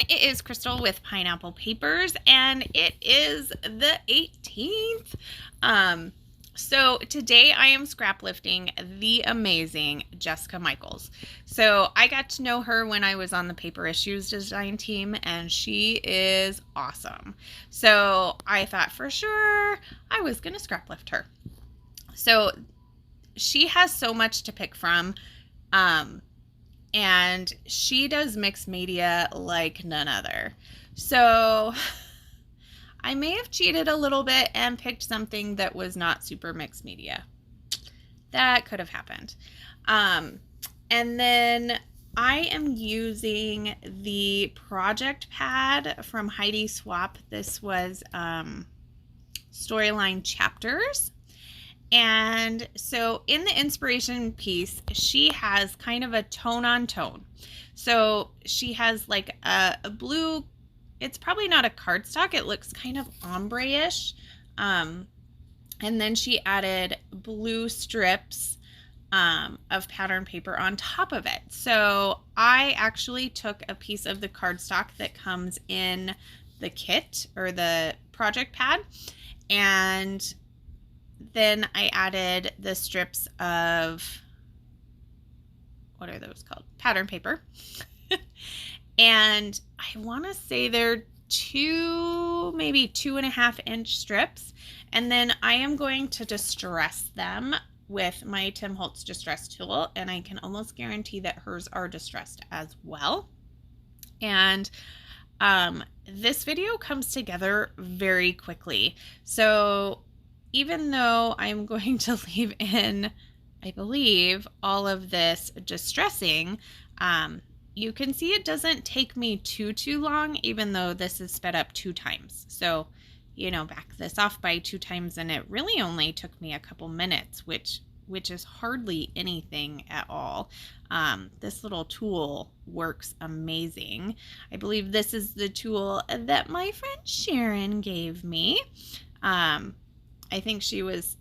It is Crystal with Pineapple Papers, and it is the 18th. So today I am scraplifting the amazing Jessica Michaels. So I got to know her when I was on the Paper Issues design team, and she is awesome. So I thought for sure I was going to scraplift her. So she has so much to pick from. And she does mixed media like none other. So I may have cheated a little bit and picked something that was not super mixed media. That could have happened. And then I am using the project pad from Heidi Swap. This was Storyline Chapters. And so in the inspiration piece, she has kind of a tone on tone. So she has like a blue, it's probably not a cardstock. It looks kind of ombre-ish. And then she added blue strips of pattern paper on top of it. So I actually took a piece of the cardstock that comes in the kit or the project pad, and then I added the strips of, what are those called? Pattern paper. And I want to say they're maybe 2.5-inch strips. And then I am going to distress them with my Tim Holtz distress tool. And I can almost guarantee that hers are distressed as well. And this video comes together very quickly. So even though I'm going to leave in, I believe, all of this distressing, you can see it doesn't take me too long, even though this is sped up 2 times. So, back this off by 2 times, and it really only took me a couple minutes, which is hardly anything at all. This little tool works amazing. I believe this is the tool that my friend Sharon gave me. I think she was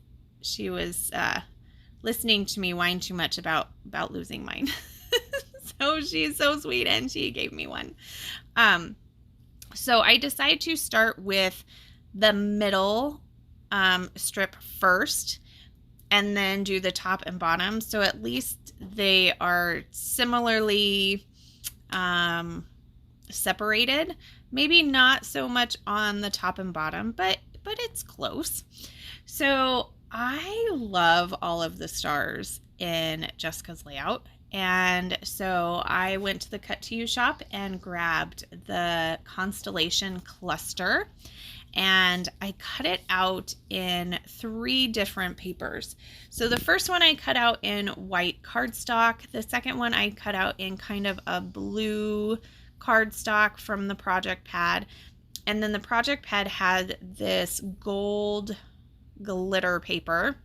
listening to me whine too much about losing mine. So she's so sweet, and she gave me one. So I decided to start with the middle strip first, and then do the top and bottom. So at least they are similarly separated. Maybe not so much on the top and bottom, but it's close. So I love all of the stars in Jessica's layout. And so I went to the Cut to You shop and grabbed the Constellation Cluster, and I cut it out in 3 different papers. So the first one I cut out in white cardstock. The second one I cut out in kind of a blue cardstock from the project pad. And then the project pad had this gold glitter paper.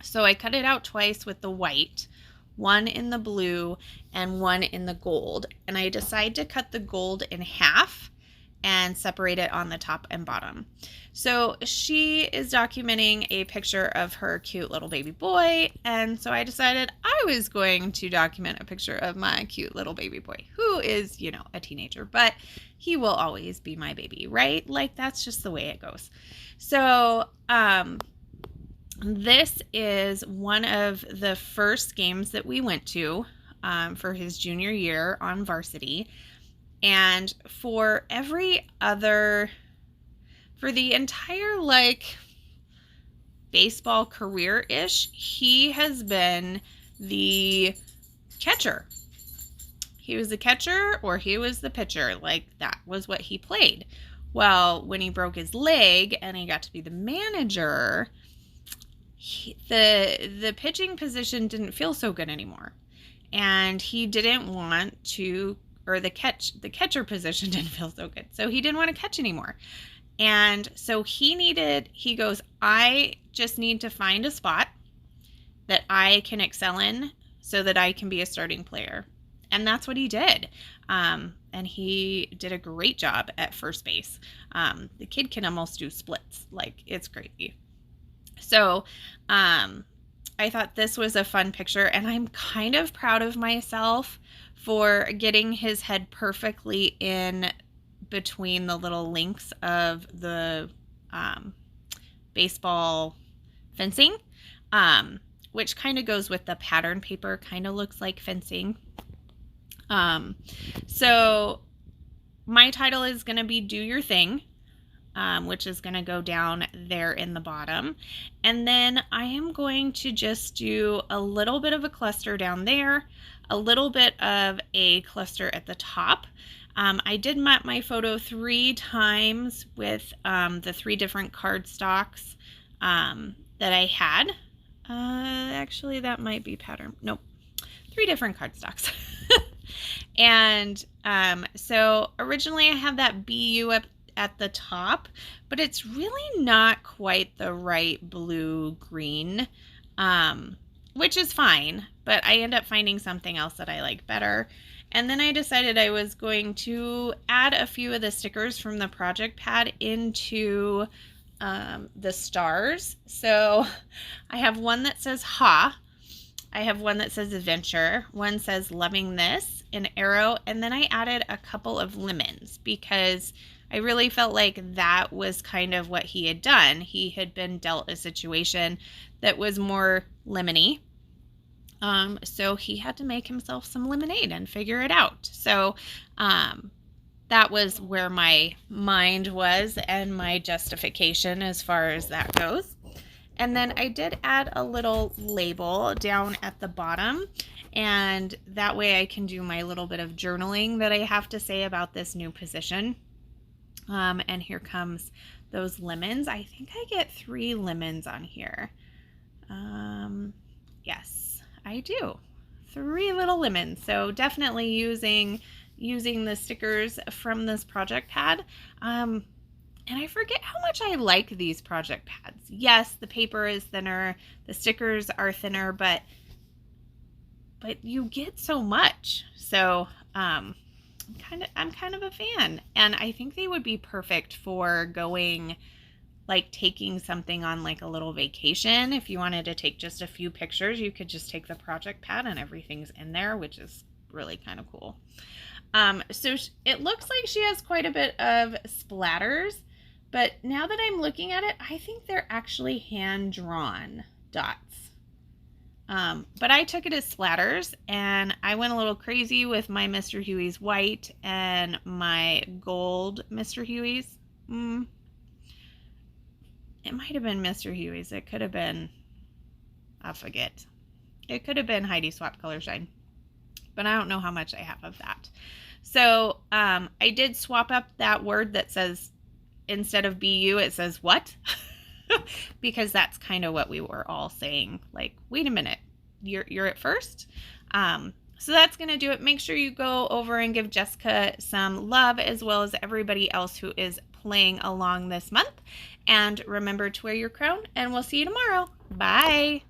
So I cut it out twice with the white, one in the blue and one in the gold. And I decided to cut the gold in half and separate it on the top and bottom. So she is documenting a picture of her cute little baby boy. And so I decided I was going to document a picture of my cute little baby boy, who is, a teenager, but he will always be my baby, right? Like, that's just the way it goes. So, this is one of the first games that we went to for his junior year on varsity. And for the entire baseball career-ish, he has been the catcher. He was the catcher or he was the pitcher. That was what he played. Well, when he broke his leg and he got to be the manager, the pitching position didn't feel so good anymore. And he didn't want to, or the catcher position didn't feel so good. So he didn't want to catch anymore. And so he goes, I just need to find a spot that I can excel in so that I can be a starting player. And that's what he did. And he did a great job at first base. The kid can almost do splits. It's crazy. So I I thought this was a fun picture, and I'm kind of proud of myself for getting his head perfectly in between the little links of the baseball fencing, which kind of goes with the pattern paper, kind of looks like fencing. So my title is going to be Do Your Thing, which is going to go down there in the bottom. And then I am going to just do a little bit of a cluster down there, a little bit of a cluster at the top. I did map my photo 3 times with the 3 different cardstocks that I had. Actually, that might be pattern. Nope. 3 different cardstocks. And so originally I had that BU up at the top, but it's really not quite the right blue-green, which is fine, but I end up finding something else that I like better. And then I decided I was going to add a few of the stickers from the project pad into the stars. So I have one that says Ha. I have one that says Adventure. One says Loving This, an arrow. And then I added a couple of lemons because I really felt like that was kind of what he had done. He had been dealt a situation that was more lemony. So he had to make himself some lemonade and figure it out. So that was where my mind was and my justification as far as that goes. And then I did add a little label down at the bottom, and that way I can do my little bit of journaling that I have to say about this new position. And here comes those lemons. I think I get 3 lemons on here. Yes, I do. 3 little lemons. So definitely using the stickers from this project pad. And I forget how much I like these project pads. Yes, the paper is thinner, the stickers are thinner, but you get so much. So I'm kind of a fan, and I think they would be perfect for going, like taking something on like a little vacation. If you wanted to take just a few pictures, you could just take the project pad and everything's in there, which is really kind of cool. So it looks like she has quite a bit of splatters, but now that I'm looking at it, I think they're actually hand-drawn dots. But I took it as splatters, and I went a little crazy with my Mr. Huey's white and my gold Mr. Huey's. It might have been Mr. Huey's. It could have been, I forget. It could have been Heidi Swap Color Shine, but I don't know how much I have of that. So I did swap up that word that says, instead of BU, it says what? Because that's kind of what we were all saying. Like, wait a minute, you're at first? So that's going to do it. Make sure you go over and give Jessica some love, as well as everybody else who is playing along this month. And remember to wear your crown, and we'll see you tomorrow. Bye.